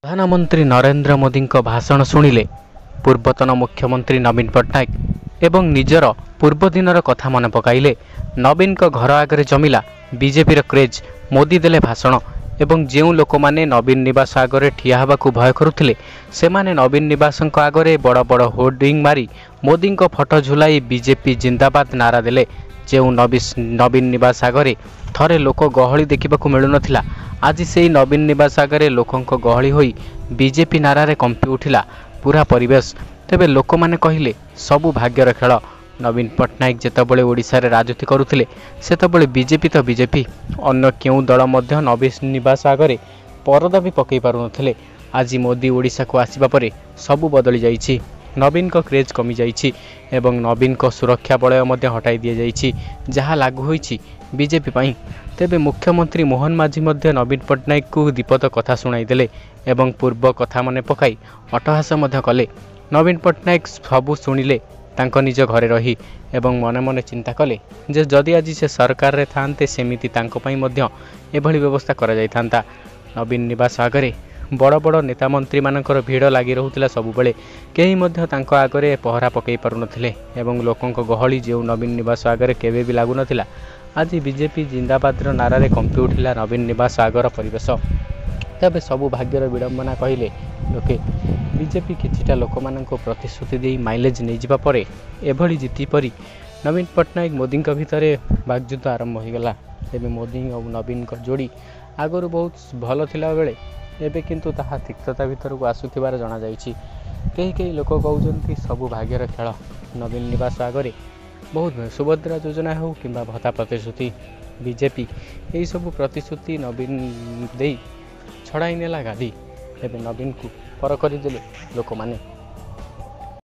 प्रधानमंत्री नरेंद्र मोदी भाषण शुणिले पूर्वतन मुख्यमंत्री नवीन पट्टनायक एवं निजर पूर्व दिनर कथा मन पकाइले। नवीन घर आगे जमिला बीजेपी क्रेज। मोदी देले भाषण एवं जो लोक मैंने नवीन निवास आगे ठिया होगा भय करुले से नवीन निवास आगे बड़ बड़ होर्डिंग मारी मोदी फटो झुलाई बीजेपी जिंदाबाद नारा देले। जो नवीन निवास आगे थरे लोक गहली देखा मिलू ना आज से नवीन निवास आगे लोकों गहली होई बीजेपी नारा रे कंपी उठिला पूरा परिवेश। तेबे लोक माने कहिले सबु भाग्यर खेल। नवीन पट्टनायक जेतबळे ओडिशा रे राजनीति करुथिले सेतबळे बीजेपी तो बीजेपी अन्य केउ दल मध्य नवीन निवास आगे परदा भी पकई पारु नथिले। आज मोदी ओडिशा को आसीबा परे सबु बदली जाइछि। नवीन को क्रेज कमी जाइछि एवं नवीन को सुरक्षा बलय मध्य हटाई दिया जाइछि जहाँ लागू होइछि बीजेपी पई। तेबे मुख्यमंत्री मोहन माझी मध्य नवीन पट्टनायक को दीपद कथा शुणाई देले एवं पूर्व कथा मने पकाई अटहास मध्य कले। नवीन पट्टनायक सबु शुणिले तांको निज घरे रही एवं मने मने चिंता कले जे जदि आज से सरकार रे थांते सेमिति तांको पई मध्य एभली व्यवस्था करा जाय थांता। नवीन निवास आगे बड़ बड़ नेता मंत्री मानकर भीड़ लगी रोला सबुबले कहीं मध्य तांको आगे पहरा पकई पारु नथिले एवं लोकों गहली जो नवीन निवास आगे केबे भी लागू नथिला। आज बीजेपी जिंदाबाद नारा रे कंपी उठिला नवीन निवास आगर परिवेश। तबे सबु भाग्यर विडंबना कहले लोके बीजेपी किछिटा लोक मानक प्रतिश्रुति दे माइलेज नहीं जिबा परे एभली जीति परी नवीन पट्टनायक मोदी भितर बागयुद्ध आरंभ हो गला। तेबे मोदी और नवीन को जोड़ी आगरू बहुत भल थिला बेले एबे किंतु ताहा तिक्तता भितर को आसुथिबार जणा जाईछि। कई लोक कहउछन्ति सबु भाग्यर खेल। नवीन निवास आगे बहुत सुभद्रा योजना हो कि भत्ता प्रतिश्रुति बीजेपी यही सब प्रतिश्रुति नवीन दे छड़ाई नेला गादी। एबे नवीन को पर करदेले लोक माने।